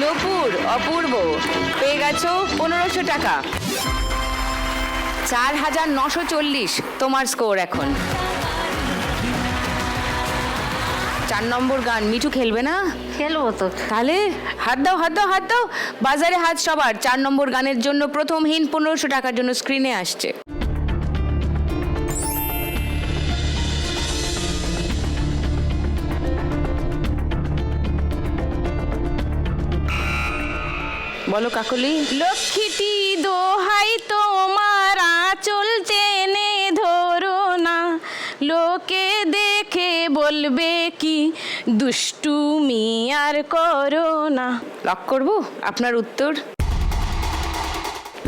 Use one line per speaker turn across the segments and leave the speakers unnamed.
নূপুর, অপূর্ব পেয়ে গেছো 1500 টাকা। 4940 তোমার স্কোর এখন। 4 নম্বর গান। মিঠু খেলবে না?
খেলবো তো।
তাহলে হাত দাও, হাত দাও, হাত দাও। বাজারে হাত সবার। 4 নম্বর গানের জন্য প্রথম হিন্ট 1500 টাকার জন্য স্ক্রিনে আসছে। বলো কাকলি।
লক্ষ্মীটি দোহাই তোমার আঁচল টেনে ধরো না, লোকে দেখে বলবে কি দুষ্টুমি আর করো না।
লক করব আপনার উত্তর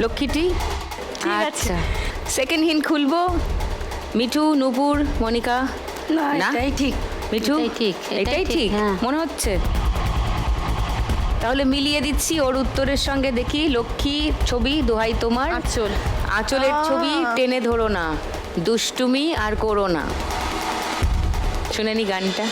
লক্ষ্মীটি।
ঠিক আছে।
আচ্ছা, সেকেন্ড হিন্ট খুলবো। মিঠু, নূপুর, মনিকা।
না,
না?
এটাই ঠিক।
মিঠু
এটাই ঠিক,
এটাই ঠিক
হ্যাঁ।
মনে হচ্ছে। তাহলে মিলিয়ে দিচ্ছি ওর উত্তরের সঙ্গে। দেখি লক্ষ্মী ছবি দোহাই তোমার
আঁচল।
আঁচলের ছবি টেনে ধরো না, দুষ্টুমি আর করো না। শুনে নি গানটা।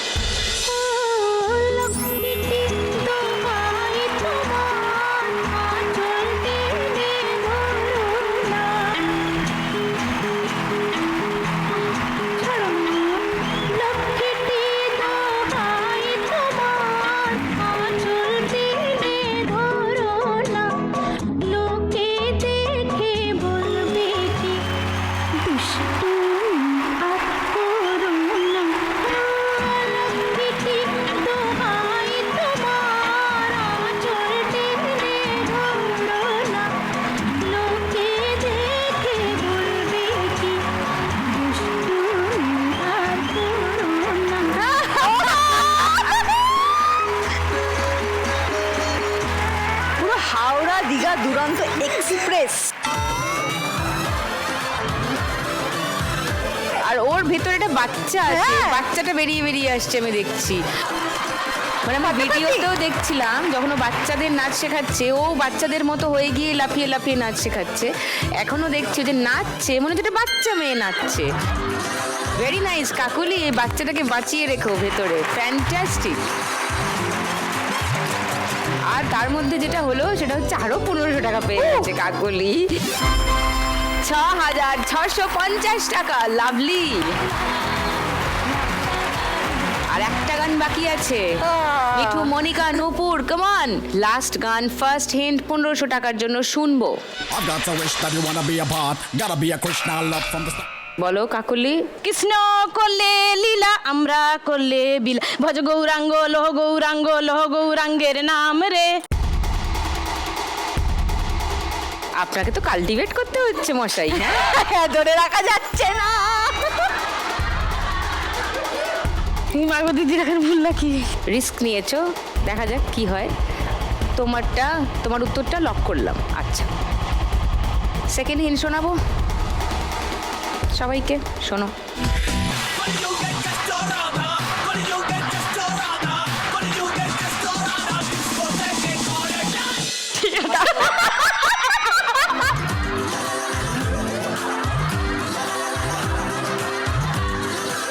পুরো হাওড়া দীঘা দুরন্ত এক্সপ্রেস।
আর ওর ভেতরে একটা বাচ্চা আছে,
হ্যাঁ।
বাচ্চাটা বেরিয়ে বেরিয়ে আসছে আমি দেখছি। মানে আমি ভিডিওতেও দেখছিলাম যখন ও বাচ্চাদের নাচ শেখাচ্ছে, ও বাচ্চাদের মতো হয়ে গিয়ে লাফিয়ে লাফিয়ে নাচ শেখাচ্ছে। এখনো দেখছি ও যে নাচছে, মনে হচ্ছে একটা বাচ্চা মেয়ে নাচছে। ভেরি নাইস কাকুলি, এই বাচ্চাটাকে বাঁচিয়ে রেখো ভেতরে। ফ্যান্টাস্টিক। আর তার মধ্যে যেটা হলো সেটা হচ্ছে আরো 1500 টাকা পেয়ে গেছে কাকুলি। 6650 টাকা। লাভলি। আর একটা গান বাকি আছে। মিঠু, মনিকা, নূপুর, কমান লাস্ট গান। ফার্স্ট হিন্ট 1500 টাকার জন্য শুনবো।
I've got a wish that you wanna be a part. Gotta be a Krishna love from the start.
বলো কাকুলি।
কৃষ্ণ করলে লীলা, আমরা করলে বিলা, ভজ গৌরাঙ্গ লহ গৌরাঙ্গ লহ গৌরাঙ্গের নাম রে।
আপনাকে তো কাল্টিভেট করতে হচ্ছে মশাই। হ্যাঁ,
ধরে রাখা যাচ্ছে না।
মাগো দিদির এখন ভুল নাকি?
রিস্ক নিয়েছো, দেখা যাক কি হয়। তোমার উত্তরটা লক করলাম। আচ্ছা, সেকেন্ড হিন্ট শোনাবো সবাইকে। শোনো।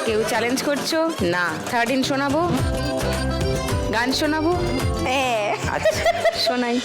কেউ চ্যালেঞ্জ করছো না? থার্ড হিন্ট শোনাবো, গান শোনাবো।
হ্যাঁ,
আচ্ছা, শোনাই।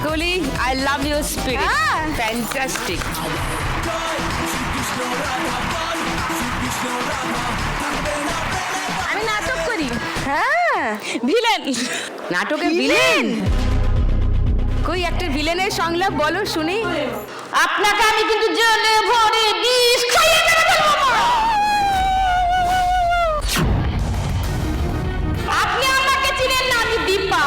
Kakoli, I love your spirit, fantastic.
আমি নাটক করি,
হ্যাঁ
ভিলেন।
নাটকে ভিলেন? কই একটা ভিলেনের সংলাপ বলো শুনি।
আপনাকে আমি কিন্তু জলে ভরে বিষ খাইয়ে মেরে ফেলবো। আপনি আমাকে চিনেন না, আমি দীপা।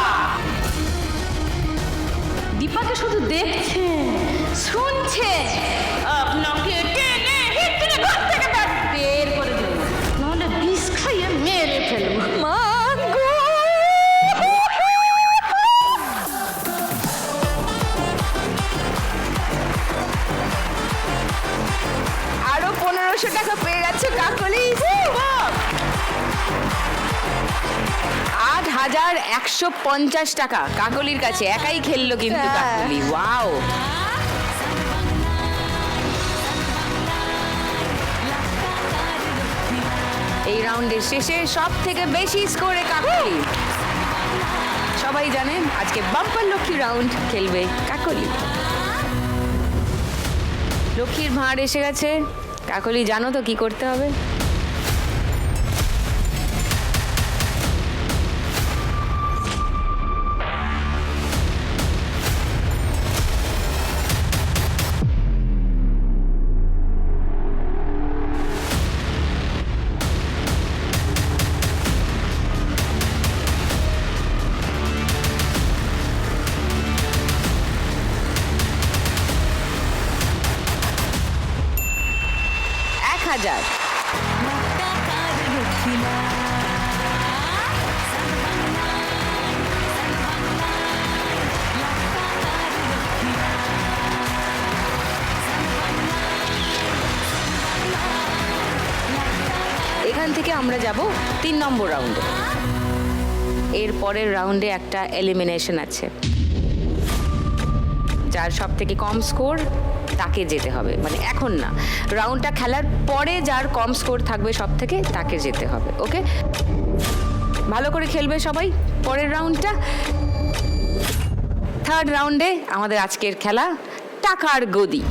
দীপাকে শুধু দেখছেন, শুনছেন, আপনাকে টেনে হিচড়ে ঘর থেকে বের করে দেবো, নাহলে বিষ খাইয়ে মেরে ফেলবো।
মা গো
আরো 1500 টাকা পেয়ে গেছে কাকলি। 8150 টাকা কাকলির কাছে, একাই খেললো কিন্তু
হ্যাঁ।
কাকলি। ওয়াও, এই রাউন্ডের শেষে সব থেকে বেশি স্কোরে কাকলি। সবাই জানেন আজকে বাম্পার লক্ষ্মী রাউন্ড খেলবে কাকলি। লক্ষ্মীর ভাঁড় এসে গেছে। কাকলি জানো তো কি করতে হবে? হাজার। এখান থেকে আমরা যাব 3 নম্বর রাউন্ডে। এর পরের রাউন্ডে একটা এলিমিনেশন আছে। যার সব থেকে কম স্কোর তাকে যেতে হবে, মানে এখন না, রাউন্ডটা খেলার পরে যার কম স্কোর থাকবে সব থেকে তাকে যেতে হবে। ওকে, ভালো করে খেলবে সবাই পরের রাউন্ডটা। থার্ড রাউন্ডে আমাদের আজকের খেলা টাকার গদি।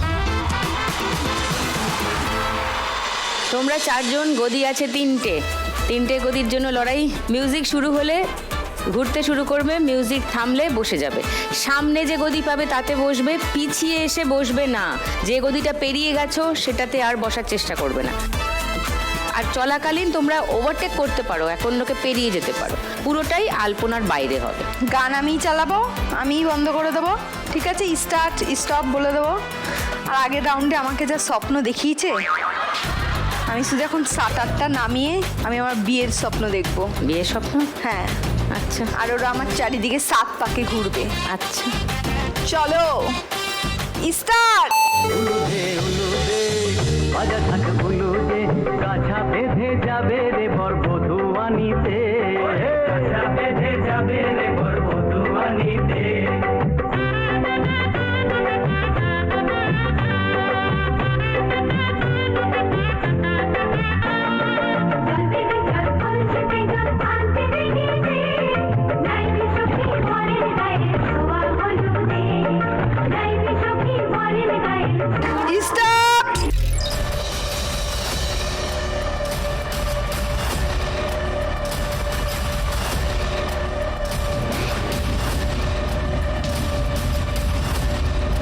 তোমরা 4 জন, গদি আছে 3টে গদির জন্য লড়াই। মিউজিক শুরু হলে ঘুরতে শুরু করবে, মিউজিক থামলে বসে যাবে। সামনে যে গদি পাবে তাতে বসবে, পিছিয়ে এসে বসবে না। যে গদিটা পেরিয়ে গেছো সেটাতে আর বসার চেষ্টা করবে না। আর চলাকালীন তোমরা ওভারটেক করতে পারো, এক অন্যকে পেরিয়ে যেতে পারো, পুরোটাই আলপনার বাইরে হবে।
গান আমিই চালাবো, আমিই বন্ধ করে দেবো, ঠিক আছে? স্টার্ট স্টপ বলে দেবো। আর আগের রাউন্ডে আমাকে যা স্বপ্ন দেখিয়েছে, আমি শুধু এখন 7-8টা নামিয়ে আমি আমার বিয়ের স্বপ্ন দেখবো।
বিয়ের স্বপ্ন?
হ্যাঁ,
আচ্ছা
আর ওরা আমার চারিদিকে 7 পাকে ঘুরবে।
আচ্ছা,
চলো স্টার্ট।
উলুদে উলুদে বাজা থাক উলুদে, কাছা বেঁধে যাবে রে বরবধূ আনিতে, কাছা বেঁধে যাবে রে বরবধূ আনিতে।
স্টার্ট।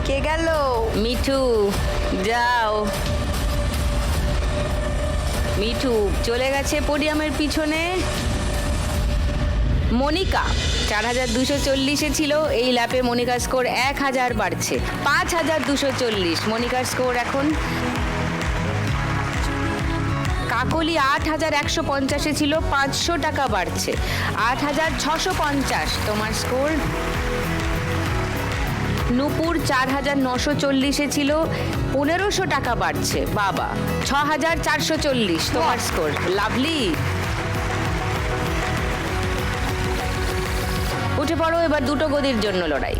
কে গেল?
মিঠু যাও। মিঠু চলে গেছে পোডিয়ামের পিছনে। মনিকা 4240-এ ছিল, এই ল্যাপে মনিকার স্কোর 1000 বাড়ছে, 5240 মনিকার স্কোর এখন। কাকলি 8150-এ ছিল, 500 টাকা বাড়ছে, 8650 তোমার স্কোর। নূপুর 4940-এ ছিল, 1500 টাকা বাড়ছে, বাবা 6440 তোমার স্কোর। লাভলি, উঠে পড়ো। এবার 2টো গদির জন্য লড়াই,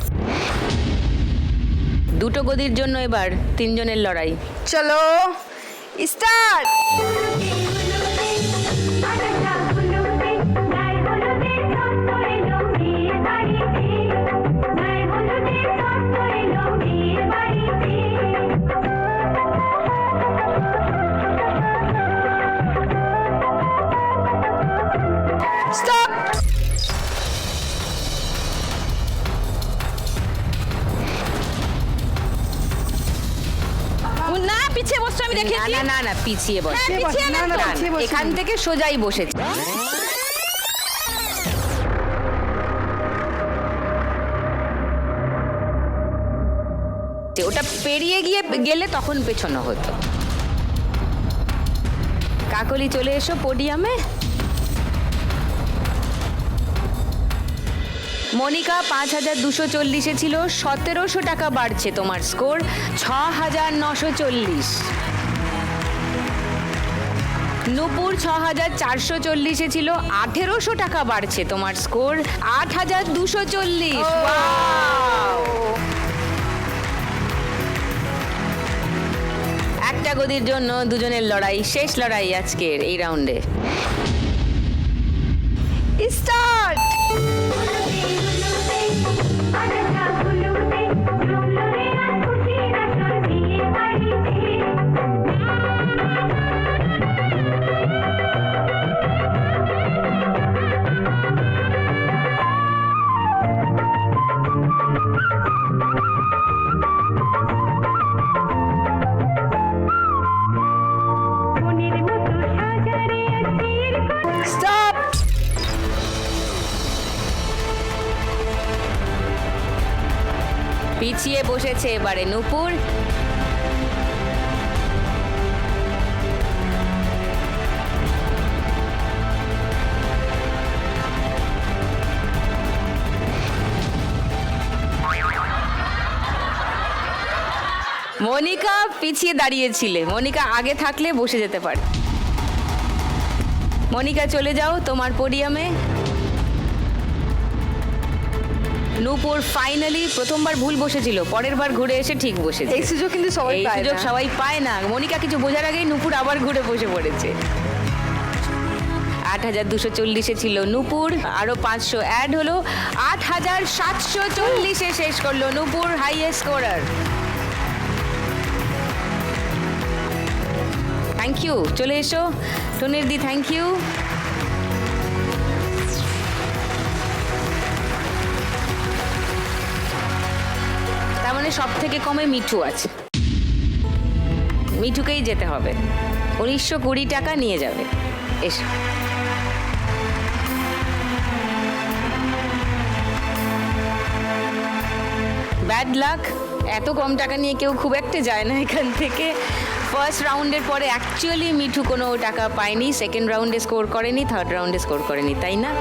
2টো গদির জন্য এবার 3 জনের লড়াই।
চলো স্টার্ট।
না পিছিয়ে বসছো আমি দেখেছি।
না না না পিছিয়ে বস।
হ্যাঁ, পিছিয়ে
না, না,
না তো।
পিছিয়ে বসিনি।
এখান থেকে সোজাই বসেছে। ওটা পেরিয়ে গেলে তখন পেছনো হতো। কাকলি চলে এসো পোডিয়ামে। মনিকা 5240 ছিল, 1700 টাকা বাড়ছে তোমার স্কোর, 6940। নূপুর 6440 ছিল, 1800 টাকা বাড়ছে তোমার স্কোর, 8240। একটা গদির জন্য দুজনের লড়াই, শেষ লড়াই আজকের এই রাউন্ডে।
স্টার্ট। স্টপ।
পিছিয়ে বসেছে এবারে নূপুর। মনিকা পিছিয়ে দাঁড়িয়েছিলে, মনিকা আগে থাকলে বসে যেতে পারে। মনিকা চলে যাও তোমার পোডিয়ামে। নূপুর ফাইনালি প্রথমবার ভুল বসেছিল, পরের বার ঘুরে এসে ঠিক বসেছে।
এই সুযোগ কিন্তু সবাই
এই
পায়
সুযোগ
না।
সবাই পায় না। মনিকা কিছু বোঝার আগেই নূপুর আবার ঘুরে বসে পড়েছে। 8240 ছিল নূপুর, আরো 500 অ্যাড হলো, 8740 শেষ করলো নূপুর, হাইয়েস্ট স্কোরার। থ্যাংক ইউ, চলে এসো টনির দি, থ্যাংক ইউ। তার মানে সব থেকে কমে মিঠু আছে, মিঠুকেই যেতে হবে। 1920 টাকা নিয়ে যাবে। এসো। ব্যাড লাক, এত কম টাকা নিয়ে কেউ খুব একটা যায় না এখান থেকে। ফার্স্ট রাউন্ডের পরে অ্যাকচুয়ালি মিঠু কোনো টাকা পায়নি, সেকেন্ড রাউন্ডে স্কোর করেনি, থার্ড রাউন্ডে স্কোর করেনি, তাই না?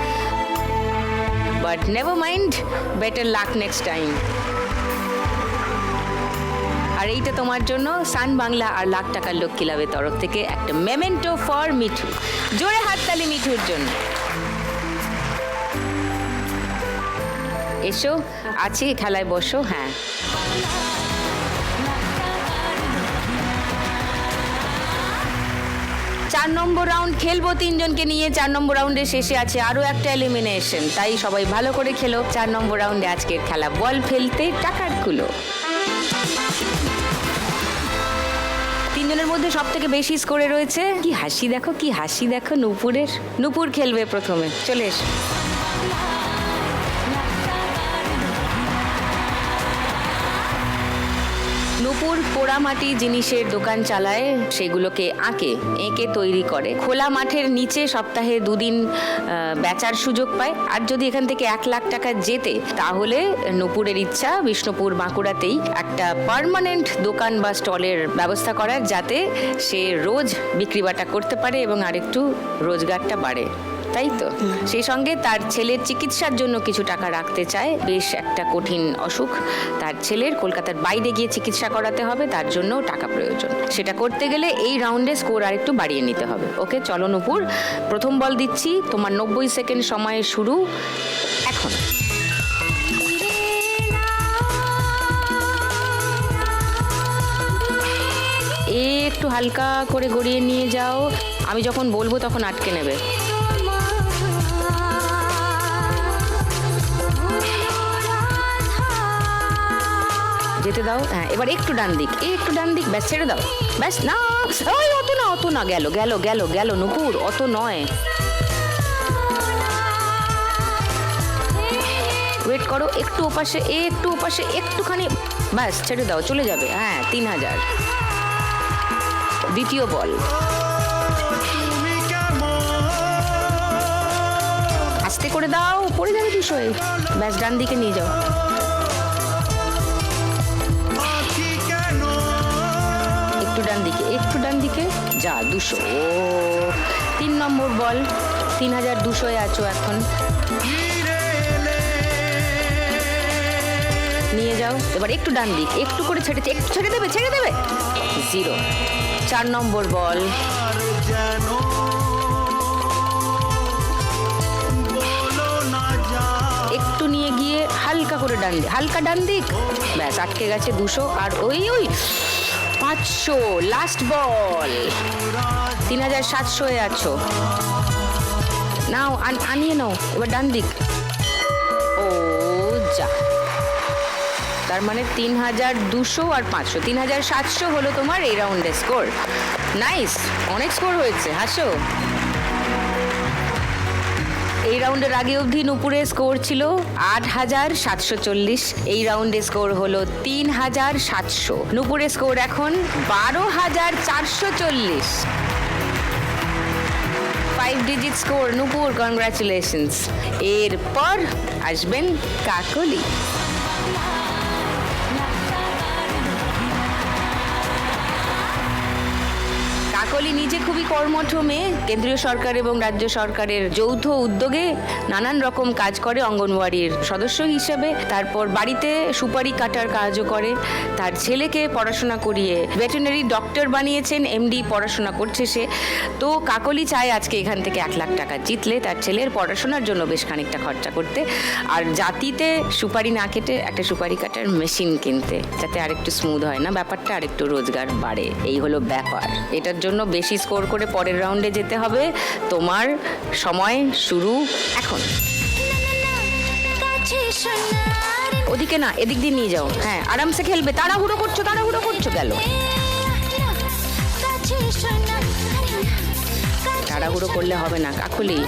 But never mind, better luck next time. আর এইটা তোমার জন্য সান বাংলা আর লাখ টাকার লক্ষ্মী লাভের তরফ থেকে একটা মেমেন্টো ফর মিঠু। জোরে হাততালি মিঠুর জন্য। এসো, আছে খেলায় বসো। হ্যাঁ, 4 নম্বর রাউন্ড খেলবো তিনজনকে নিয়ে। 4 নম্বর রাউন্ডের শেষে আছে আরো একটা এলিমিনেশন, তাই সবাই ভালো করে খেলো। 4 নম্বর রাউন্ডে আজকের খেলা বল ফেলতে টাকার কুলো। তিনজনের মধ্যে সব থেকে বেশি স্কোরে রয়েছে, কি হাসি দেখো, কি হাসি দেখো নূপুরের। নূপুর খেলবে প্রথমে, চলে এসো। নূপুর পোড়ামাটি জিনিসের দোকান চালায়, সেগুলোকে এঁকে তৈরি করে। খোলা মাঠের নিচে সপ্তাহে 2 দিন বেচার সুযোগ পায়। আর যদি এখান থেকে 1 লাখ টাকা জেতে, তাহলে নূপুরের ইচ্ছা বিষ্ণুপুর বাঁকুড়াতেই একটা পার্মানেন্ট দোকান বা স্টলের ব্যবস্থা করার, যাতে সে রোজ বিক্রি বাটা করতে পারে এবং আরেকটু রোজগারটা বাড়ে, তাই তো? সেই সঙ্গে তার ছেলের চিকিৎসার জন্য কিছু টাকা রাখতে চায়। বেশ একটা কঠিন অসুখ তার ছেলের, কলকাতার বাইরে গিয়ে চিকিৎসা করাতে হবে, তার জন্য টাকা প্রয়োজন। সেটা করতে গেলে এই রাউন্ডে স্কোর আর একটু বাড়িয়ে নিতে হবে। ওকে, চলো নূপুর, প্রথম বল দিচ্ছি। তোমার 90 সেকেন্ড সময়ে শুরু এখন। একটু হালকা করে গড়িয়ে নিয়ে যাও, আমি যখন বলবো তখন আটকে নেবে। যেতে দাও। হ্যাঁ, এবার একটু ডান দিক, একটু ডান দিক, ব্যাস ছেড়ে দাও, ব্যাস। না, ওই অত না, অত না, গেল গেল গেল গেল নূপুর, অত নয়। ওয়েট করো, একটু ওপাশে, একটু ওপাশে, একটুখানি, ব্যাস ছেড়ে দাও, চলে যাবে। হ্যাঁ, 3000। দ্বিতীয় বল। আস্তে করে দাও, পড়ে যাবে 200। ব্যাস, ডান দিকে নিয়ে যাও। একটু ডান দিকে, একটু ডান দিকে, যা 200। ও 3 নম্বর বল। 3200 আছো এখন, নিয়ে যাও। এবার একটু ডান দিক, একটু করে ছেড়েছে, একটু ছেড়ে দেবে, ছেড়ে দেবে। 0। 4 নম্বর বল। একটু নিয়ে গিয়ে হালকা করে ডান দিক, হালকা ডান দিক, ব্যাস আটকে গেছে 200। আর ওই 500, লাস্ট বল। 3700 আছো, নাও আনিয়ে নাও। এবার ডান দিক, ও যা। তার মানে 3200 আর 500, 3700 হলো তোমার এই রাউন্ডের স্কোর। নাইস, অনেক স্কোর হয়েছে, হাসো। এই রাউন্ডের আগে অবধি নুপুরের স্কোর ছিল 8740। এই রাউন্ডে স্কোর হলো 3700। নুপুরের স্কোর এখন 12440। 5 ডিজিট স্কোর নুপুর, কনগ্রাচুলেশনস। এরপর আসবেন কাকলি। কাকলি নিজে খুবই কর্মঠ মেয়ে। কেন্দ্রীয় সরকার এবং রাজ্য সরকারের যৌথ উদ্যোগে নানান রকম কাজ করে অঙ্গনওয়াড়ির সদস্য হিসেবে। তারপর বাড়িতে সুপারি কাটার কাজও করে। তার ছেলেকে পড়াশোনা করিয়ে ভেটেরিনারি ডক্টর বানিয়েছেন, এমডি পড়াশোনা করছে সে। তো কাকলি চায় আজকে এখান থেকে 1 লাখ টাকা জিতলে তার ছেলের পড়াশোনার জন্য বেশ খানিকটা খরচা করতে, আর জাতিতে সুপারি না কেটে একটা সুপারি কাটার মেশিন কিনতে, যাতে আরেকটু স্মুথ হয় না ব্যাপারটা, আরেকটু রোজগার বাড়ে। এই হলো ব্যাপার। এটার জন্য বেশি স্কোর করে পরের রাউন্ডে যেতে হবে। তোমার সময় শুরু এখন। ওদিকে না, এদিক দিয়ে নিয়ে যাও। হ্যাঁ, আরামসে খেলবে। তাড়াহুড়ো করছো, তাড়াহুড়ো করছো। গেল, তাড়াহুড়ো করলে হবে না কাকলি,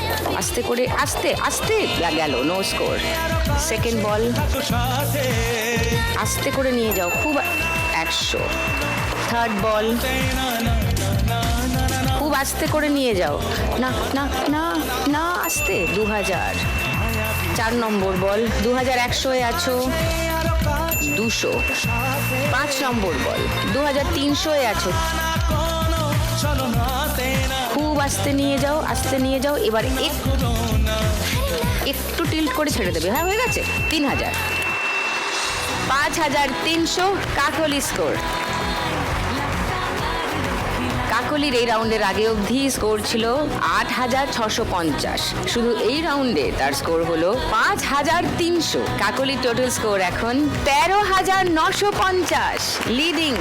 আস্তে করে, আস্তে আস্তে। গেল, নো স্কোর। সেকেন্ড বল, আস্তে করে নিয়ে যাও, খুব 100। থার্ড বল, খুব আস্তে করে নিয়ে যাও, না না না না, আস্তে। 2000। 4 নম্বর বল। 2100 আছো, 200। 5 নম্বর বল। 2300 আছো, খুব আস্তে নিয়ে যাও, আস্তে নিয়ে যাও। এবার একটু টিল্ট করে ছেড়ে দেবে। হ্যাঁ, হয়ে গেছে। 3000। 5300 কাকলি স্কোর। কাকলির এই রাউন্ডের আগে অবধি স্কোর ছিল 8650। শুধু এই রাউন্ডে তার স্কোর হলো 5300। কাকলির টোটাল স্কোর এখন 13950, লিডিং।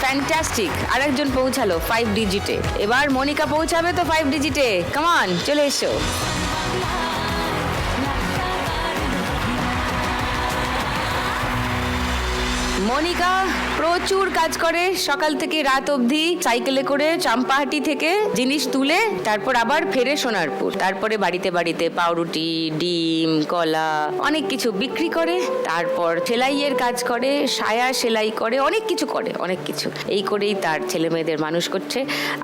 ফ্যান্টাস্টিক। আরেকজন পৌঁছালো 5 ডিজিটে। এবার মনিকা পৌঁছাবে তো 5 ডিজিটে। কামান, চলে এসো। মনিকা প্রচুর কাজ করে, সকাল থেকে রাত অবধি সাইকেলে করে চাম্পাহাটি থেকে জিনিস তুলে তারপর আবার ফেরে সোনারপুর। তারপরে বাড়িতে বাড়িতে পাউরুটি, ডিম, কলা, অনেক কিছু বিক্রি করে। তারপর সেলাইয়ের কাজ করে, সায়া সেলাই করে, অনেক কিছু করে, অনেক কিছু। এই করেই তার ছেলে মেয়েদের মানুষ করছে।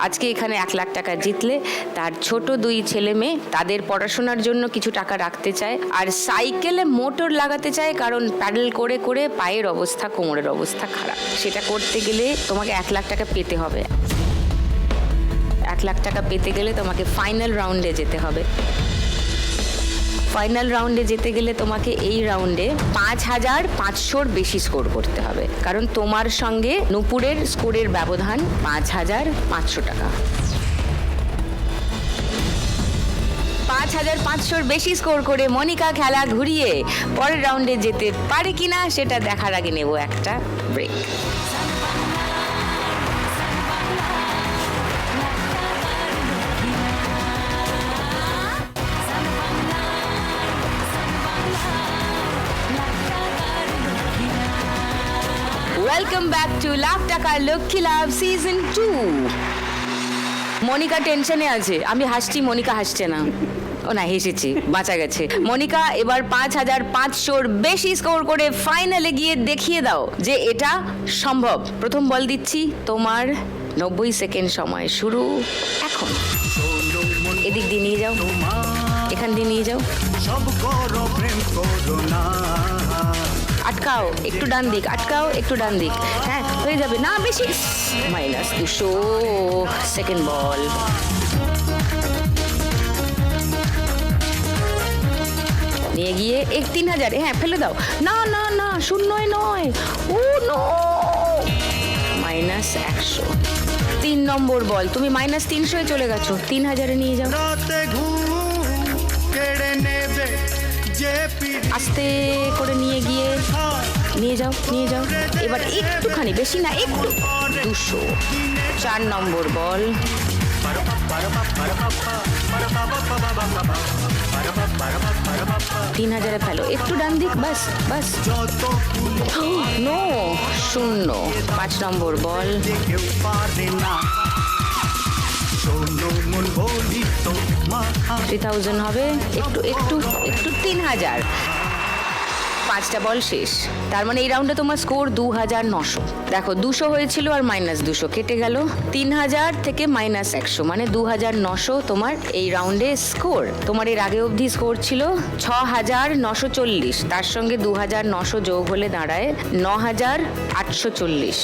আজকে এখানে 1 লাখ টাকা জিতলে তার ছোট 2 ছেলে মেয়ে তাদের পড়াশোনার জন্য কিছু টাকা রাখতে চায়, আর সাইকেলে মোটর লাগাতে চায়, কারণ প্যাডেল করে করে পায়ের অবস্থা, কোমরের অবস্থা খারাপ। সেটা করতে গেলে তোমাকে 1 লাখ টাকা পেতে হবে। 1 লাখ টাকা পেতে গেলে তোমাকে ফাইনাল রাউন্ডে যেতে হবে। ফাইনাল রাউন্ডে যেতে গেলে তোমাকে এই রাউন্ডে 5500-র বেশি স্কোর করতে হবে, কারণ তোমার সঙ্গে নুপুরের স্কোরের ব্যবধান 5500 টাকা। 5500-র বেশি স্কোর করে মনিকা খেলা ঘুরিয়ে পরের রাউন্ডে যেতে পারে কিনা সেটা দেখার আগে নেব একটা ব্রেক। ওয়েলকাম ব্যাক টু লাভ টাকা লক্ষ্মী লাভ সিজন 2। মনিকা টেনশনে আছে, আমি হাসছি, মনিকা হাসছে না। ও না, হেসেছি, বাঁচা গেছে। মনিকা, এবার 5500-র বেশি স্কোর করে ফাইনালে গিয়ে দেখিয়ে দাও যে এটা সম্ভব। প্রথম বল দিচ্ছি, তোমার 90 সেকেন্ড সময় শুরু এখন। এদিক দিয়ে নিয়ে যাও, এখান দিয়ে নিয়ে যাও,
সব করো প্রেম করো না।
আটকাও, একটু ডান দিক, আটকাও, একটু ডান দিক। হ্যাঁ, হয়ে যাবে না বেশি। -200 সেকেন্ড বল। নিয়ে গিয়ে 3000, হ্যাঁ ফেলে দাও। না না না, শূন্যই নয়, ও নো, -100। 3 নম্বর বল, তুমি -300 চলে গেছো, 3000-এ নিয়ে যাও।
রাতে ঘুম কেড়ে নেবে যে পিড়ি
আস্তে করে নিয়ে গিয়ে নিয়ে যাও, নিয়ে যাও। এবার একটুখানি, বেশি না, একটু। 200। 4 নম্বর বল। 3000-এ ফেলো, একটু ডান দিক, বাস বাস। নো, 0। 5 নম্বর বল।
কেউ পারে না শোনো মন বলি তো মা
3000 হবে, একটু একটু একটু। 3000। 5টা বল শেষ। তার মানে এই রাউন্ডে তোমার স্কোর 2900। দেখো, 200 হয়েছিল আর -200 কেটে গেল। 3000 থেকে -100 মানে 2900 তোমার এই রাউন্ডে স্কোর। তোমার এর আগে অবধি স্কোর ছিল 6940, তার সঙ্গে 2900 যোগ হলে দাঁড়ায় 9840।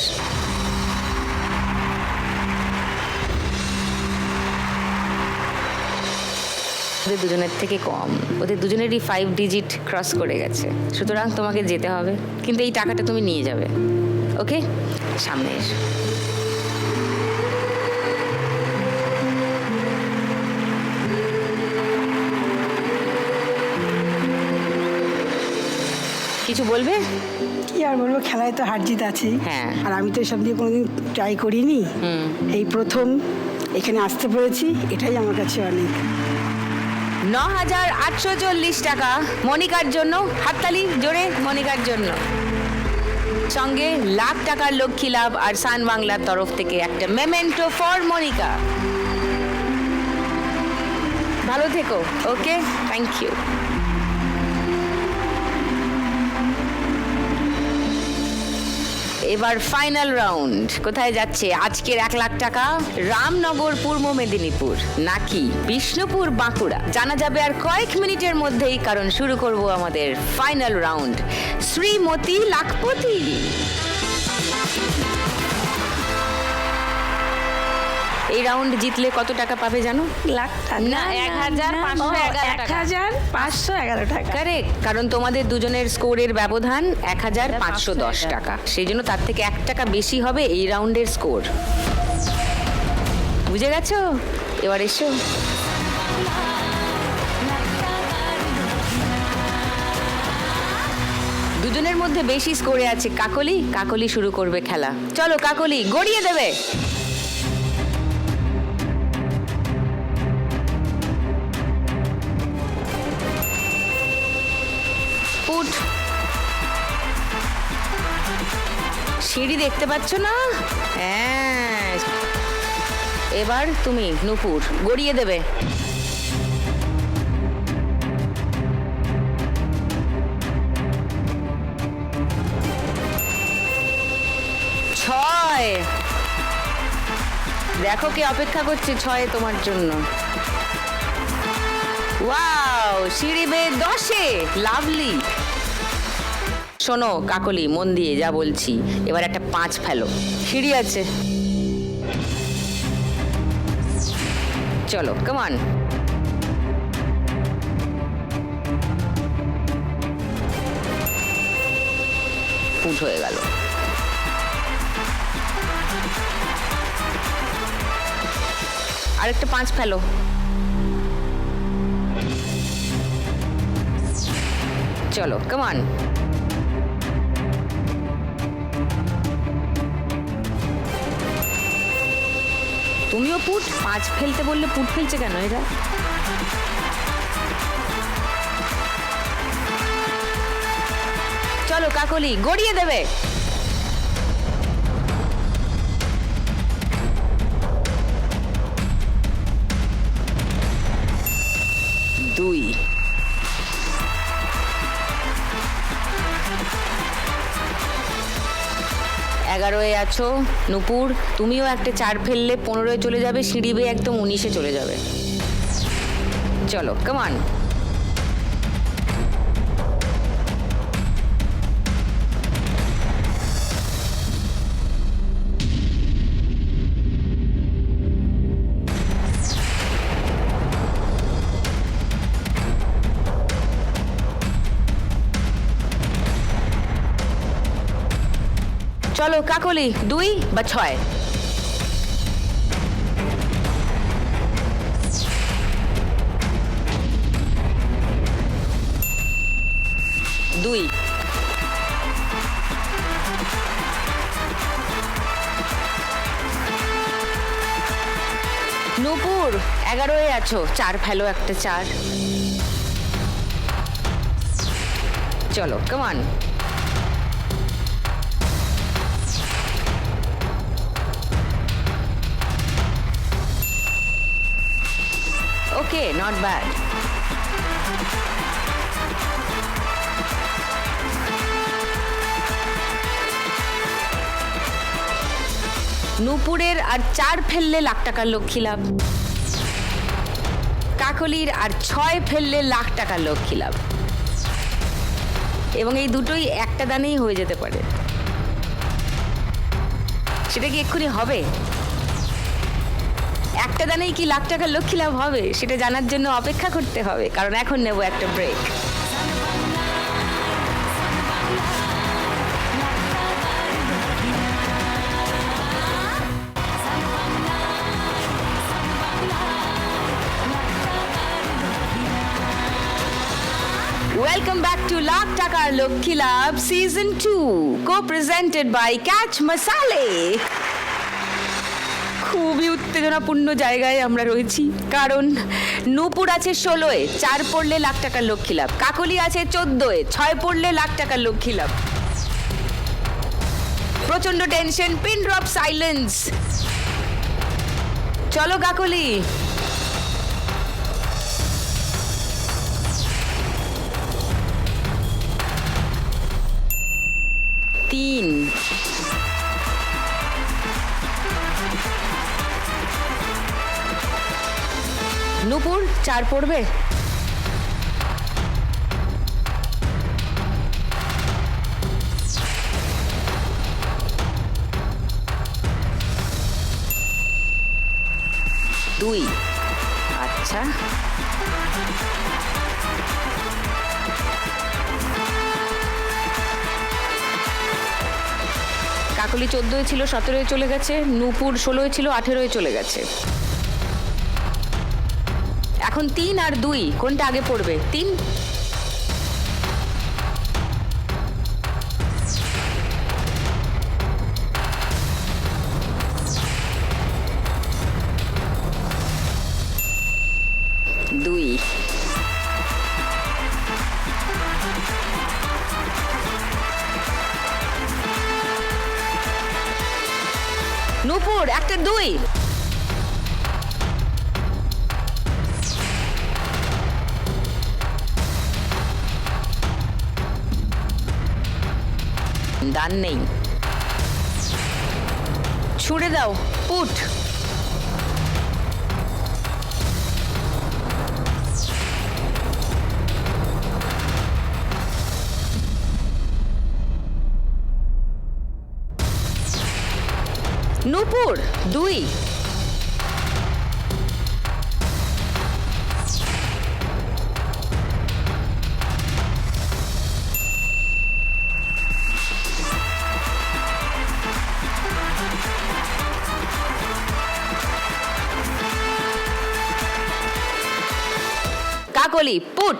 ওদের দুজনের থেকে কম, ওদের দুজনেরই 5 ডিজিট ক্রস করে গেছে। সুতরাং তোমাকে যেতে হবে, কিন্তু এই টাকাটা তুমি নিয়ে যাবে। ওকে, সামনে এসো। কিছু বলবে?
কি আর বলবো, খেলায় তো হার জিত আছে।
হ্যাঁ।
আর আমি তো এসব দিয়ে কোনোদিন ট্রাই করিনি, এই প্রথম এখানে আসতে পেরেছি, এটাই আমার কাছে অনেক।
9840 টাকা মনিকার জন্য। হাততালি জোরে মনিকার জন্য। সঙ্গে লাখ টাকার লক্ষ্মী লাভ আর সান বাংলার তরফ থেকে একটা মেমেন্টো ফর মনিকা। ভালো থেকো। ওকে, থ্যাংক ইউ। এবার ফাইনাল রাউন্ড। কোথায় যাচ্ছে আজকের 1 লাখ টাকা? রামনগর পূর্ব মেদিনীপুর নাকি বিষ্ণুপুর বাঁকুড়া, জানা যাবে আর কয়েক মিনিটের মধ্যেই, কারণ শুরু করব আমাদের ফাইনাল রাউন্ড। শ্রীমতী লাখপতি। এই রাউন্ড জিতলে কত টাকা পাবে জানো?
লাখ টাকা
না, 1511 টাকা।
1511 টাকা।
কারেক্ট, কারণ তোমাদের দুজনের স্কোরের ব্যবধান 1510 টাকা। সেই জন্য তার থেকে 1 টাকা বেশি হবে এই রাউন্ডের স্কোর। বুঝে গেছো? এবার এসো। দুজনের মধ্যে বেশি স্কোরে আছে কাকলি। কাকলি শুরু করবে খেলা। চলো কাকলি, গড়িয়ে দেবে। পুট। সিঁড়ি দেখতে পাচ্ছ না? হ্যাঁ, এবার তুমি নূপুর, গড়িয়ে দেবে। ছয়। দেখো কে অপেক্ষা করছে 6-এ তোমার জন্য। ওয়াও, সিঁড়ি বেয়ে 10-এ। লাভলি। শোনো কাকলি, মন দিয়ে যা বলছি, এবার একটা 5 ফেলো। সিঁড়ি আছে, চলো কামান। ফুট হয়ে গেল। আরেকটা 5 ফেলো। চলো কামান। তুমিও পুট। 5 ফেলতে বললে পুট ফেলছে কেন এরা? চলো কাকলি, গড়িয়ে দেবে। আছো নূপুর, তুমিও একটা 4 ফেললে 15 চলে যাবে, সিঁড়ি বেয়ে একদম 19 চলে যাবে। চলো কামান। চলো কাকলি, 2 বা 6। 2। নূপুর 11 আছো, 4 ফেলো, একটা 4। চলো কামান। ওকে, নট ব্যাড। নূপুরের আর 4 ফেললে লাখ টাকার লক্ষ্মী লাভ, কাকলির আর 6 ফেললে লাখ টাকার লক্ষ্মী লাভ, এবং এই দুটোই একটা দানেই হয়ে যেতে পারে। সেটা কি এক্ষুনি হবে? একটা দানেই কি লাখ টাকার লক্ষ্মী লাভ হবে সেটা জানার জন্য অপেক্ষা করতে হবে, কারণ এখন নেব একটা break. Welcome back to Lakh Takar Lokhi Labh Season 2, co-presented by Catch Masale. খুবই উত্তেজনাপূর্ণ জায়গায় আমরা রয়েছি, কারণ নূপুর আছে 16-এ, 4 পড়লে লাখ টাকার লক্ষ্মী লাভ, কাকলি আছে 14-এ, 6 পড়লে লাখ টাকার লক্ষ্মী লাভ। প্রচন্ড টেনশন, পিন ড্রপ সাইলেন্স। চলো কাকলি। 3। নূপুর 4 পড়বে। 2। আচ্ছা, কাকলি 14-এ ছিল, 17-এ চলে গেছে, নূপুর 16-এ ছিল, 18-এ চলে গেছে। এখন 3 আর 2 কোনটা আগে পড়বে? 3। 2। নূপুর একটা 2। দান নেই, ছুড়ে দাও, পুট। নূপুর 2। কাকলি পুট।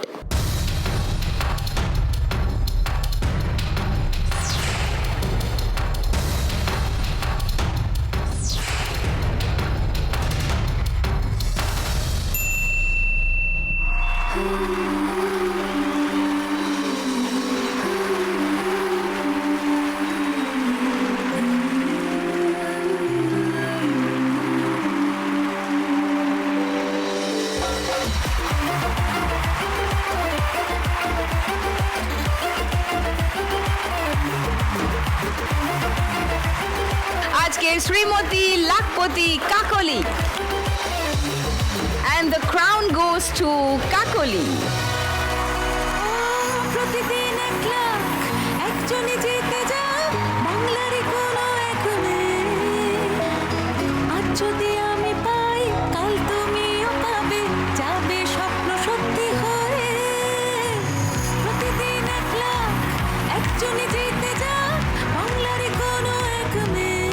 আজকের শ্রীমতী লাখপতি কাকলি। And the crown goes to কাকলি।
প্রতিদিন 1 লাখ একজনই জিতে যায় বাংলারই কোনো এক মেয়ে। আজ যদি আমি পাই কাল তুমিও পাবে যাবে স্বপ্ন সত্যি হয়ে। প্রতিদিন 1 লাখ একজনই জিতে যায় বাংলারই কোনো এক মেয়ে।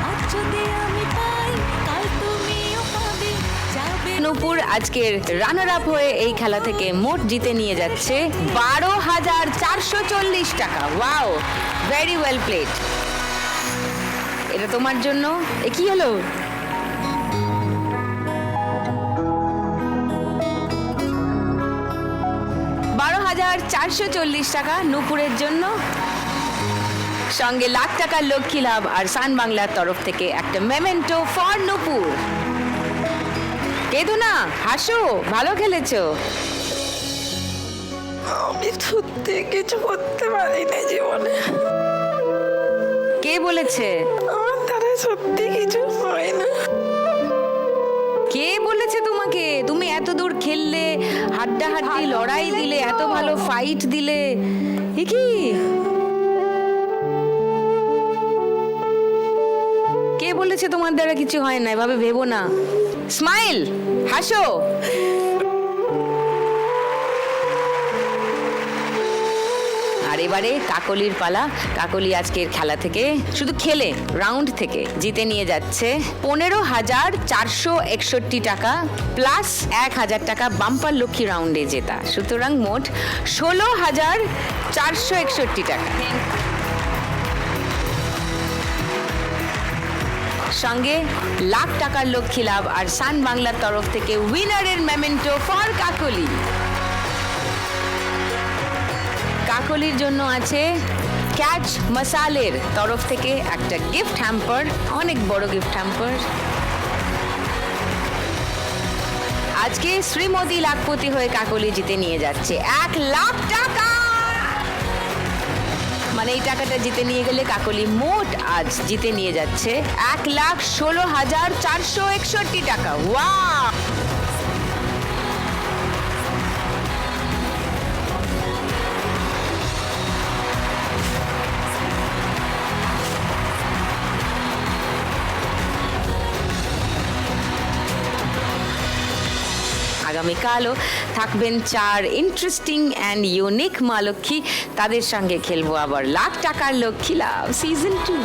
আজ যদি আমি পাই কাল তুমিও পাবে যাবে।
নূপুর আজকের রানার আপ হয়ে এই খেলা থেকে মোট জিতে নিয়ে যাচ্ছে 12,440 টাকা। Wow, very well played. এটা তোমার জন্য। এ কি হলো? $12,440 টাকা নূপুরের জন্য, সঙ্গে লাখ টাকার লক্ষ্মী লাভ আর সান বাংলার তরফ থেকে একটা মেমেন্টো ফর নূপুর। কেঁদো না, হাসো, ভালো খেলেছো।
আমি সত্যি কিছু করতে পারি না জীবনে।
কে বলেছে?
আমার দ্বারা সত্যি কিছু হয় না।
কে বলেছে তোমাকে? তুমি এত দূর খেললে, হাড্ডাহাড্ডি লড়াই দিলে, এত ভালো ফাইট দিলে, এ কি? কে বলেছে তোমার দ্বারা কিছু হয় না? এভাবে ভেবো না। স্মাইল, হাসো। আর এবারে কাকলির পালা। কাকলি আজকের খেলা থেকে, শুধু খেলে রাউন্ড থেকে জিতে নিয়ে যাচ্ছে 15,461 টাকা প্লাস 1,000 টাকা বাম্পার লক্ষ্মী রাউন্ডে জেতা। সুতরাং মোট 16,461 টাকা। সঙ্গে লাখ টাকার লক্ষ্মী লাভ আর সান বাংলার তরফ থেকে উইনারের মেমেন্টো ফর কাকলি। কাকলির জন্য আছে ক্যাচ মশালের তরফ থেকে একটা গিফট হ্যাম্পার, অনেক বড় গিফট হ্যাম্পার। আজকে শ্রীমতী লাখপতি হয়ে কাকলি জিতে নিয়ে যাচ্ছে 1 লাখ টাকা। মানে এই টাকাটা জিতে নিয়ে গেলে কাকলি মোট আজ জিতে নিয়ে যাচ্ছে 1,16,461 টাকা। ওয়াও! আগামীকালও থাকবেন 4 ইন্টারেস্টিং অ্যান্ড ইউনিক মা লক্ষ্মী। তাদের সঙ্গে খেলবো আবার লাখ টাকার লক্ষ্মী লাভ সিজন 2।